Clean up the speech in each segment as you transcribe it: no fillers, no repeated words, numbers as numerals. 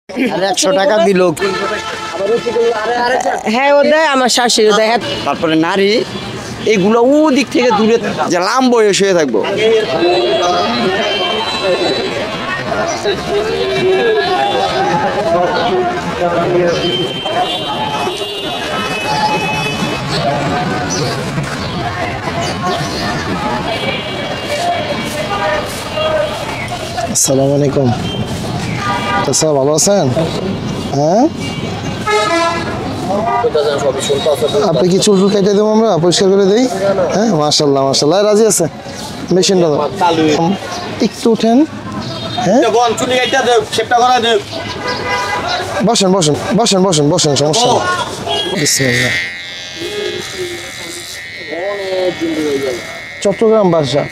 আর 100 টাকা দিল। হ্যাঁ ও দেয়, আমার শাশুড়ি দেয়। তারপরে নারী এগুলো ও দিক থেকে দূরে যে লাম বয়স হয়ে থাকবো। আসসালামু আলাইকুম। স্যার ভালো আছেন? হ্যাঁ, আপনি কি চুল কেটে দেবো, আমরা পরিষ্কার করে দিই? হ্যাঁ, মাশাল্লাহ মাশাল্লাহ, রাজি আছে। মেশিনটা একটু উঠেন। হ্যাঁ, বসেন বসেন বসেন বসেন বসেন, সমস্যা নেই। বিসমিল্লাহ। চট্টগ্রাম বাসা।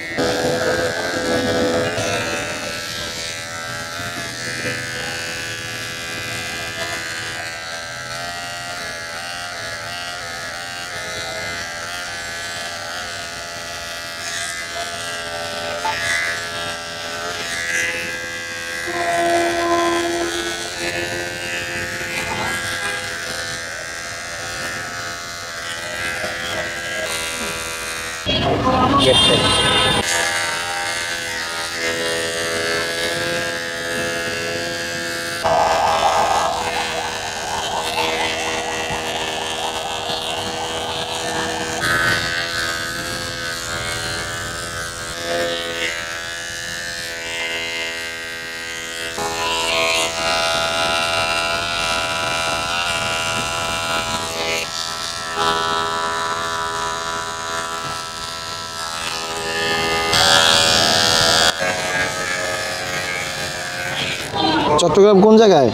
চট্টগ্রাম কোন জায়গায়?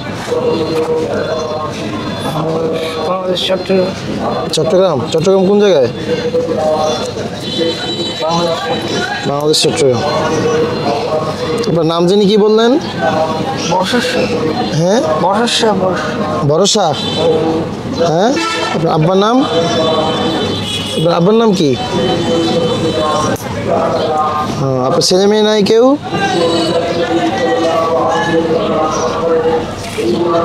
চট্টগ্রাম চট্টগ্রাম কোন জায়গায়? বাংলাদেশ চট্টগ্রাম। আপনার নাম জানি কি বললেন? হ্যাঁ, ভরসা। হ্যাঁ, আপনার আব্বার নাম? আপনার আব্বার নাম কি? আপনার ছেলে মেয়ে নাই কেউ?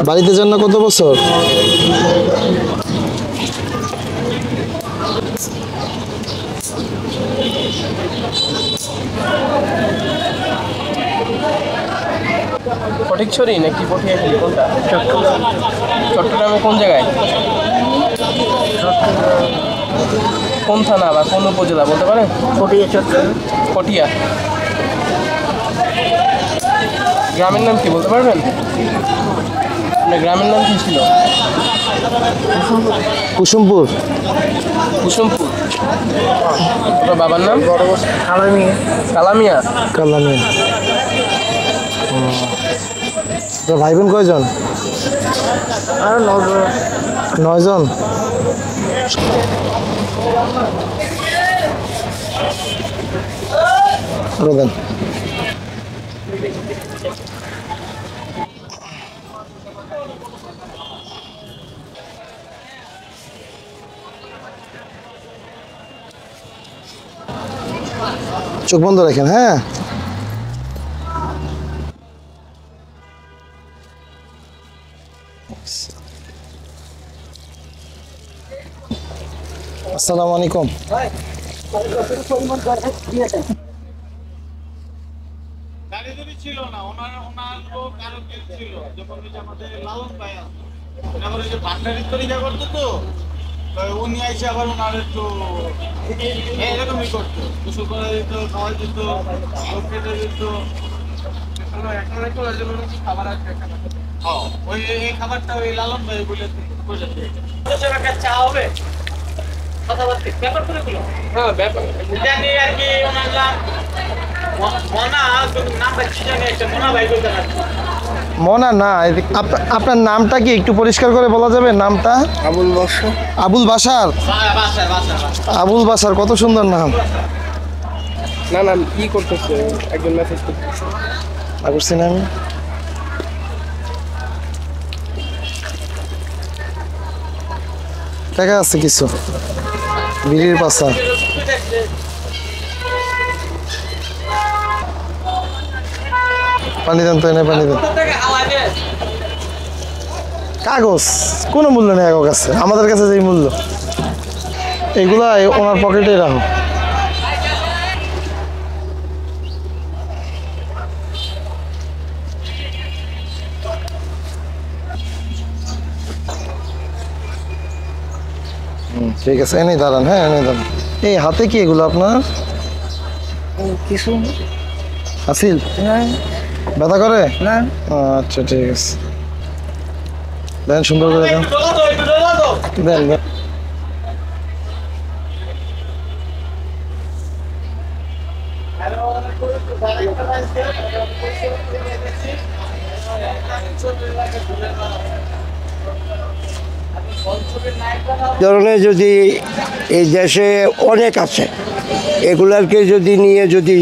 বাড়িতে যান না কত বছর? ফটিকছড়ি নাকি পটিয়াখালী, কোনটা? চট্টগ্রামে কোন জায়গায়? কোন থানা বা কোন উপজেলা বলতে পারেন? পটিয়া। গ্রামের নাম কি বলতে পারবেন? আপনার গ্রামের নাম কি ছিল? কুসুমপুর। কুসুমপুর। আপনার বাবার নাম? কালামিয়া। কালামিয়া। ভাই বোন কয়জন? 9 জন। দেন। চোখ বন্ধ রাখেন। হ্যাঁ, আসসালামু আলাইকুম। ছিল না, ওনার লোক আরো কেউ ছিল, যখন আমাদের লালন ভাই আছে ভান্ডারি তরিকা করতো, তো উনি আইসে আবার ওনার একটু এরকমই করতো, গোসল করা দিত, খাওয়া দিত, কেটে দিত। খাবার আসবে, ওই এই খাবারটা ওই লালন ভাই বলে চা হবে, কথাবার্তা ব্যাপার করে গুলো। হ্যাঁ, ব্যাপার জানি আর কি। ওনার মনা না, আপনার নামটা কি একটু পরিষ্কার করে বলা যাবে? নামটা? আবুল বাসার। আবুল বাসার। আবুল বাসার, কত সুন্দর নাম। না না, কি করতেছে? একজন মেসেজ করতেছে। করছি না আমি। টাকা আছে কিছু, বিড়ির পাশা। পানি দেন তো, এনে পানি দেন। কাগজ কোনো মূল্য নেই কাগজ কাছে, আমাদের কাছে যেই মূল্য এগুলা ওনার পকেটে রাখো। ঠিক আছে, এনেই দাঁড়ান। হ্যাঁ, এনেই দাঁড়ান। এই হাতে কি এগুলো আপনার? কিছু আসিল ব্যথা করে না? আচ্ছা ঠিক আছে, দেন সুন্দর করে দেন, দেন দেন। ধরনের যদি এই দেশে অনেক আছে, এগুলাকে যদি নিয়ে যদি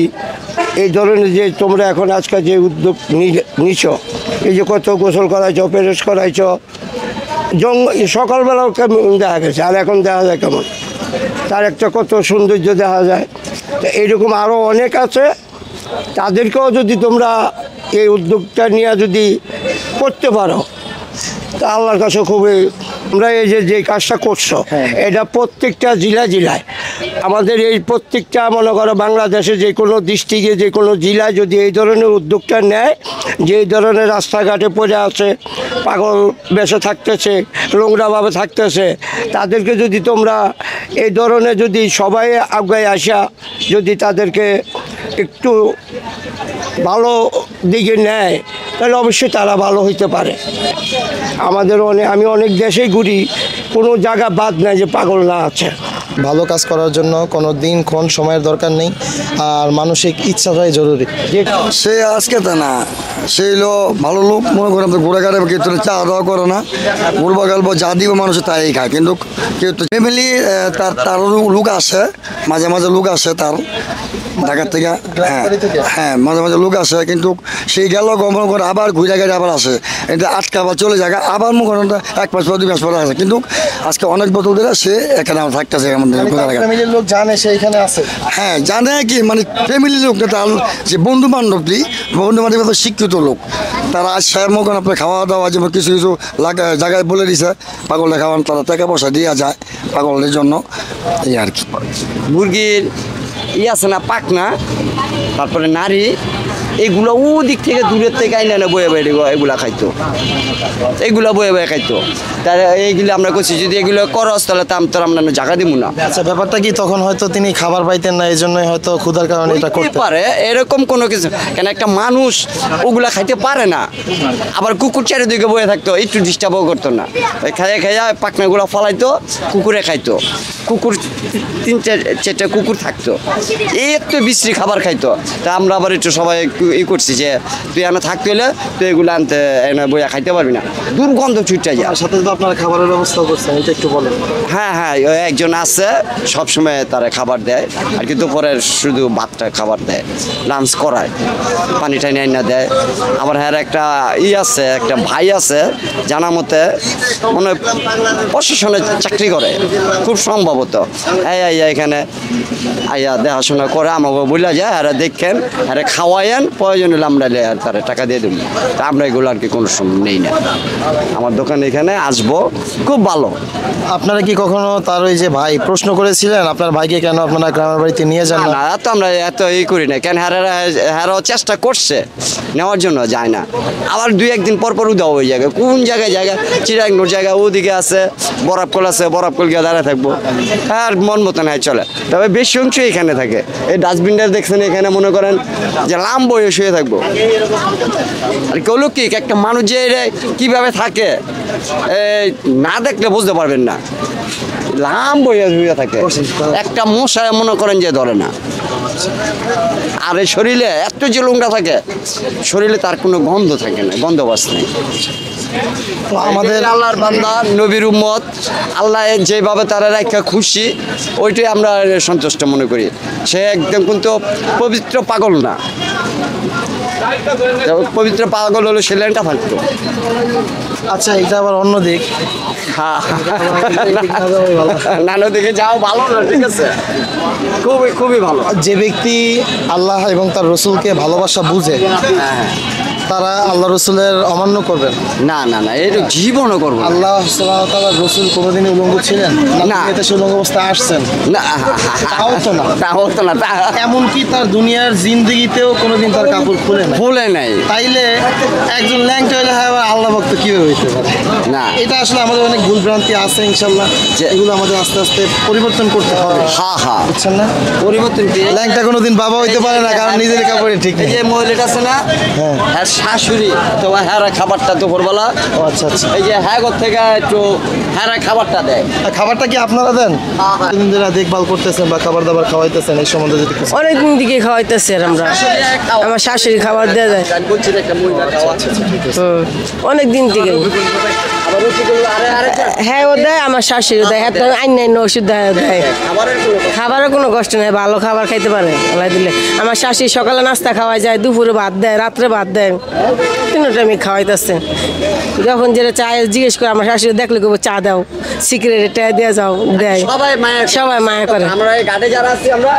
এই ধরনের যে তোমরা এখন আজকাল যে উদ্যোগ নিছ, এই যে কত গোসল করাইছ, পেরেস করাইছ, সকালবেলাও কেমন দেখা গেছে আর এখন দেখা যায় কেমন, তার একটা কত সৌন্দর্য দেখা যায়। তো এইরকম আরও অনেক আছে, তাদেরকেও যদি তোমরা এই উদ্যোগটা নিয়ে যদি করতে পারো তা আল্লাহর কাছে খুবই, আমরা এই যে কাজটা করছো এটা প্রত্যেকটা জেলায় আমাদের এই প্রত্যেকটা মনে করো বাংলাদেশে যে কোনো ডিস্ট্রিক্টে যে কোনো জেলায় যদি এই ধরনের উদ্যোগটা নেয়, যে এই ধরনের রাস্তাঘাটে পড়ে আছে, পাগল বেশে থাকতেছে, নোংরাভাবে থাকতেছে, তাদেরকে যদি তোমরা এই ধরনের যদি সবাই আগায় আসা যদি তাদেরকে একটু ভালো দিকে নেয় তাহলে অবশ্যই তারা ভালো হইতে পারে। আমাদের আমি অনেক দেশেই ঘুরি, কোনো জায়গা বাদ নাই যে পাগল না আছে। ভালো কাজ করার জন্য কোনো দিন ক্ষণ সময়ের দরকার নেই, আর মানসিক ইচ্ছাটাই জরুরি। সে আজকে তা না, সে হলো ভালো লোক, মনে করেন তো ঘুরে ঘাড়ে কেউ তো চা দাওয়া করে না, ঘুরবো গেলবো যা দিব মানুষ তাই খায়, কিন্তু কেউ তো ফ্যামিলি তারও লোক আসে, মাঝে মাঝে লোক আসে তার ঢাকার থেকে, হ্যাঁ মাঝে মাঝে লোক আসে, কিন্তু সেই গেল গমন করে আবার ঘুরে গাড়ি আবার আসে, এটা আটকা আবার চলে যায়, আবার মুখ এক মাস পর 2 মাস পরে আসে, কিন্তু আজকে অনেক বছর ধরে সে এখানে আমার থাকতেছে আমাদের ফ্যামিলির লোক জানে সে এখানে আছে। হ্যাঁ জানে কি, মানে ফ্যামিলির লোক না, তার যে বন্ধু বান্ধবটি, বন্ধু বান্ধব শিক্ষিত লোক, তারা আজ সাহেব মতন আপনার খাওয়া দাওয়া যেমন কিছু কিছু জায়গায় বলে দিছে পাগলের খাওয়ান, তারা টাকা পয়সা দেওয়া যায় পাগলের জন্য, এই আর কি। মুরগির আছে না পাকনা, তারপরে নারী, এগুলো দিক থেকে দূরের থেকে আইনা না বয়ে বয়ে এগুলা খাইতো, এগুলা বয়ে বয়ে খাইতো। তার এইগুলো আমরা করছি যদি এগুলো করস তাহলে তো আমরা জায়গা দিব না। আচ্ছা, ব্যাপারটা কি তখন হয়তো তিনি খাবার পাইতেন না, এই জন্যই হয়তো ক্ষুধার কারণে এটা করতে পারে, এরকম কোনো কিছু কেন, একটা মানুষ ওগুলা খাইতে পারে না, আবার কুকুর চারিদিকে বয়ে থাকতো, একটু ডিস্টার্বও করতো না, খাইয়া খাইয়া পাকনাগুলো ফলাইতো, কুকুরে খাইতো, কুকুর 3-4টা কুকুর থাকতো, এই একটু বিশ্রী খাবার খাইতো। তা আমরা আবার একটু সবাই ই করছি যে তুই এনে থাকতে হলে তুই এগুলো আনতে এনে বইয়া খাইতে পারবি না, দুর্গন্ধ ছুটে যায়। সাথে তো আপনারা খাবারের ব্যবস্থা করছেন, এটা একটু বলেন। হ্যাঁ হ্যাঁ, একজন আছে সবসময় তারা খাবার দেয়, আর কিন্তু পরে শুধু ভাতটা খাবার দেয়, লাঞ্চ করায়, পানি টানি আইনা দেয়। আবার হ্যাঁ একটা আছে, একটা ভাই আছে জানা মতে মানে প্রশাসনে চাকরি করে খুব সম্ভবত, এখানে আইয়া দেখাশোনা করে আমাকে বলে যায়, আর দেখেন আর খাওয়াইয়েন, প্রয়োজন হলে আমরা তারা টাকা দিয়ে দেবো। তা আমরা এগুলো আর কি কোনো সময় নেই না, আমার দোকানে এখানে আসবো, খুব ভালো। আপনারা কি কখনো তার ওই যে ভাই প্রশ্ন করেছিলেন আপনার ভাইকে কেন আপনারা গ্রামের বাড়িতে নিয়ে যান না? তো আমরা এত করি না, কেন হারাও চেষ্টা করছে নেওয়ার জন্য, যায় না। আবার 2-1 দিন পর পর উদাও হয়ে যায়, কোন জায়গা চিরাঙ্গুর জায়গা ওদিকে আছে, বরাবকল আছে, বরাবকল গিয়ে দাঁড়ায় থাকবো, আর মন মতো নাই চলে। তবে বেশি অংশ এখানে থাকে, এই ডাস্টবিনটা দেখছেন এখানে মনে করেন যে লাম বয়ে শুয়ে থাকবো। আর কেউ কি একটা মানুষ যে কীভাবে থাকে না দেখলে বুঝতে পারবেন না, লাম বইয়া শুয়ে থাকে, একটা মশা মনে করেন যে ধরে না। আর এই শরীরে এত যে লোংটা থাকে, শরীরে তার কোনো গন্ধ থাকে না, গন্ধবাস নেই। আমাদের আল্লাহর বান্দা, নবীর উম্মত, আল্লাহ যেভাবে তারা রাখা খুশি, ওইটাই আমরা সন্তুষ্ট মনে করি। সে একদম কিন্তু পবিত্র পাগল না, পবিত্র পাগল হলো সে ল্যাংটা থাকতো। আচ্ছা, এটা আবার অন্য দিক। হ্যাঁ, নানো দিকে যাও ভালো না, ঠিক আছে, খুবই ভালো। যে ব্যক্তি আল্লাহ এবং তার রসুলকে ভালোবাসা বুঝে, তারা আল্লাহ রসুলের অমান্য করবেন? না না না, এটা জীবনও করবো না। আল্লাহ সুবহানাহু ওয়া তাআলার রসুল কোনোদিনই উলঙ্গ ছিলেন না। এতে সে উলঙ্গ অবস্থায় আসছেন? না তাও তো না। তা হতো না, তা এমনকি তার দুনিয়ার জিন্দেগিতেও কোনোদিন তার কাপড় খুলে না। ভুলে নাই। তাইলে একজন ল্যাংটা হলে হয় আবার আল্লাহ ভক্ত কিভাবে হইতে পারে? না। এটা আসলে আমাদের অনেক ভুল ভ্রান্তি আছে, ইনশাল্লাহ এগুলো আমাদের আস্তে আস্তে পরিবর্তন করতে হবে। হ্যাঁ হ্যাঁ, বুঝছেন না? পরিবর্তন কি? ল্যাংটা কোনোদিন বাবা হইতে পারে না, কারণ নিজের কাপড়ে ঠিক এই নেই। যে মহিলাটা আছে না, হ্যাঁ। হ্যাঁ শাশুড়ি, তো হ্যাঁ খাবারটা তো করবলা, ও আচ্ছা আচ্ছা। এই যে হ্যাঁ ঘর থেকে একটু হ্যাঁ খাবারটা দেয়। আর খাবারটা কি আপনারা দেন? হ্যাঁ, হ্যাঁ। দিন ধরে দেখভাল করতেছেন বা খাবার দাবার খাওয়াইতেছেন, এই সম্বন্ধে যদি কিছু। অনেক দিন থেকে খাওয়াইতেছি আর আমরা, আমার শাশুড়ি খাবার দেওয়া যায় বলছি না একটা মহিলা খাওয়া। অনেক দিন থেকে। আবার রসিকগুলো হ্যাঁ ও দেয়, আমার শাশুড়ি দেয়, হ্যাঁ তো আইন ওষুধ দেয়। খাবারের কোনো খাবারের কোনো কষ্ট নেই, ভালো খাবার খাইতে পারে আল্লাহ দিলে। আমার শাশুড়ি সকালে নাস্তা খাওয়া যায়, দুপুরে ভাত দেয়, রাত্রে ভাত দেয়, 3 টাইমে খাওয়াইতেছে। যখন যেটা চায় জিজ্ঞেস করে, আমার শাশুড়ি দেখলে কেউ চা দাও, সিগারেট টাকা দিয়ে যাও, দেয়। সবাই মায়া করে। আমরা এই ঘাটে যারা আছি আমরা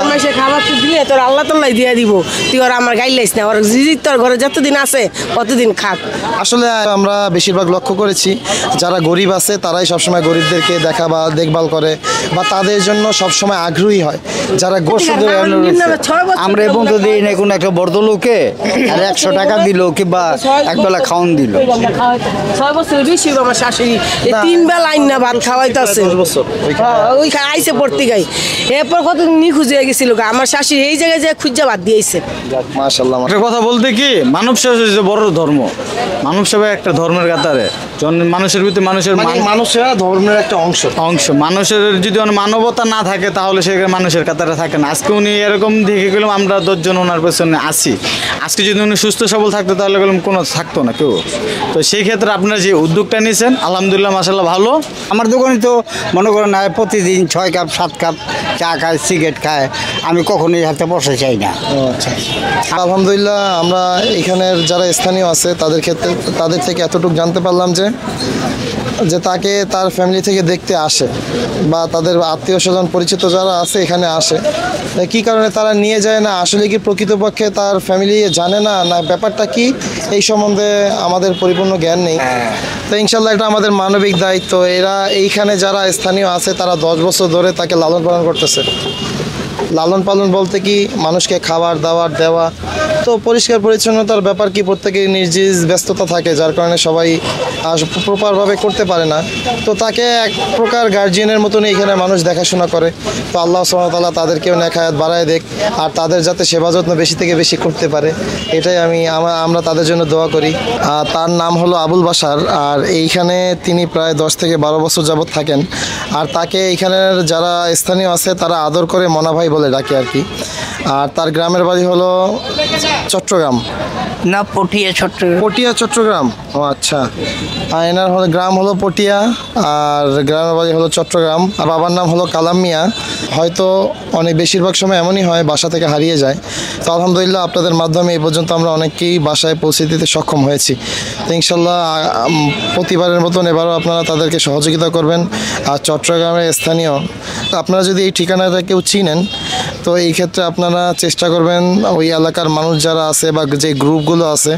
আমার সে খাবার তো দিলে তোর আল্লাহ তাল্লাই দিয়ে দিব, তুই ওর আমার গাইলাইস না, ওর জিজি তোর ঘরে যতদিন আছে ততদিন খাক। আসলে আমরা বেশিরভাগ লক্ষ্য করেছি যারা গরিব আছে তারাই সবসময় গরিবদেরকে দেখা বা দেখভাল করে বা তাদের জন্য সবসময় আগ্রহী হয়। যারা আমরা এবং তো দিই না কোনো একটা বড় লোকে আর 100 টাকা দিল কিংবা একবেলা খাওয়ান দিল। 6 বছর বেশি আমার শাশুড়ি 3 বেলা আইন না ভাত খাওয়াইতেছে। ওই আইসে পড়তে গাই, এরপর কত নিখোঁজ হয়ে গেছিল গা। আমার শাশুড়ি এই জায়গায় যে খুঁজা ভাত দিয়েছে। মাশাআল্লাহ। একটা কথা বলতে কি, মানব সেবা হচ্ছে বড় ধর্ম। মানব সেবা একটা ধর্মের কাতারে, মানুষের ভিতরে মানুষের মানুষেরা ধর্মের একটা অংশ। মানুষের যদি মানবতা না থাকে তাহলে সে মানুষের কাতারে থাকে না। আজকে উনি এরকম দেখে গেলাম, আমরা 10 জন ওনার পেছনে আসি। আজকে যদি উনি সুস্থ সবল থাকতো তাহলে গেলাম কোনো থাকতো না কেউ। তো সেই ক্ষেত্রে আপনারা যে উদ্যোগটা নিয়েছেন আলহামদুলিল্লাহ মাশাআল্লাহ ভালো। আমার দোকানে তো মনে করেন প্রতিদিন 6 কাপ 7 কাপ চা খায়, সিগারেট খায়, আমি কখনোই হাতে বসে চাই না। আচ্ছা, আলহামদুলিল্লাহ আমরা এখানের যারা স্থানীয় আছে তাদের ক্ষেত্রে তাদের থেকে এতটুকু জানতে পারলাম যে তাকে তার ফ্যামিলি থেকে দেখতে আসে বা তাদের আত্মীয় স্বজন পরিচিত যারা আছে এখানে আসে। কী কারণে তারা নিয়ে যায় না, আসলে কি প্রকৃতপক্ষে তার ফ্যামিলি জানে না, না ব্যাপারটা কি এই সম্বন্ধে আমাদের পরিপূর্ণ জ্ঞান নেই। তো ইনশাল্লাহ এটা আমাদের মানবিক দায়িত্ব। এরা এইখানে যারা স্থানীয় আছে তারা 10 বছর ধরে তাকে লালন পালন করতেছে। লালন পালন বলতে কি, মানুষকে খাবার দাবার দেওয়া, তো পরিষ্কার পরিচ্ছন্নতার ব্যাপার কি প্রত্যেকের নিজ ব্যস্ততা থাকে, যার কারণে সবাই প্রপারভাবে করতে পারে না। তো তাকে এক প্রকার গার্জিয়ানের মতনই এখানে মানুষ দেখাশোনা করে। তো আল্লাহ সুবহানাহু ওয়া তাআলা তাদেরকেও নেক হায়াত বাড়ায় দেখ, আর তাদের যাতে সেবা যত্ন বেশি থেকে বেশি করতে পারে, এটাই আমরা তাদের জন্য দোয়া করি। আর তার নাম হলো আবুল বাশার, আর এইখানে তিনি প্রায় 10 থেকে 12 বছর যাবৎ থাকেন। আর তাকে এইখানের যারা স্থানীয় আছে তারা আদর করে মনা ভাই বলে ডাকে আর কি। আর তার গ্রামের বাড়ি হলো চট্টগ্রাম না, পটিয়া চট্টগ্রাম। ও আচ্ছা, আর এনার গ্রাম হলো পটিয়া আর গ্রামের বাড়ি হলো চট্টগ্রাম। আর বাবার নাম হলো কালাম মিয়া। হয়তো অনেক বেশিরভাগ সময় এমনই হয়, বাসা থেকে হারিয়ে যায়। তো আলহামদুলিল্লাহ আপনাদের মাধ্যমে এই পর্যন্ত আমরা অনেককেই বাসায় পৌঁছে দিতে সক্ষম হয়েছি। তো ইনশাল্লাহ প্রতিবারের মতন এবারও আপনারা তাদেরকে সহযোগিতা করবেন। আর চট্টগ্রামের স্থানীয় আপনারা যদি এই ঠিকানাটা কেউ চিনেন, তো এই ক্ষেত্রে আপনারা চেষ্টা করবেন ওই এলাকার মানুষ যারা আছে বা যে গ্রুপগুলো আছে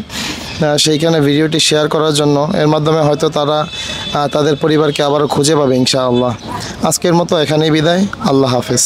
সেইখানে ভিডিওটি শেয়ার করার জন্য। এর মাধ্যমে হয়তো তারা তাদের পরিবারকে আবারও খুঁজে পাবে ইনশাআল্লাহ। আজকের মতো এখানেই বিদায়। আল্লাহ হাফেজ।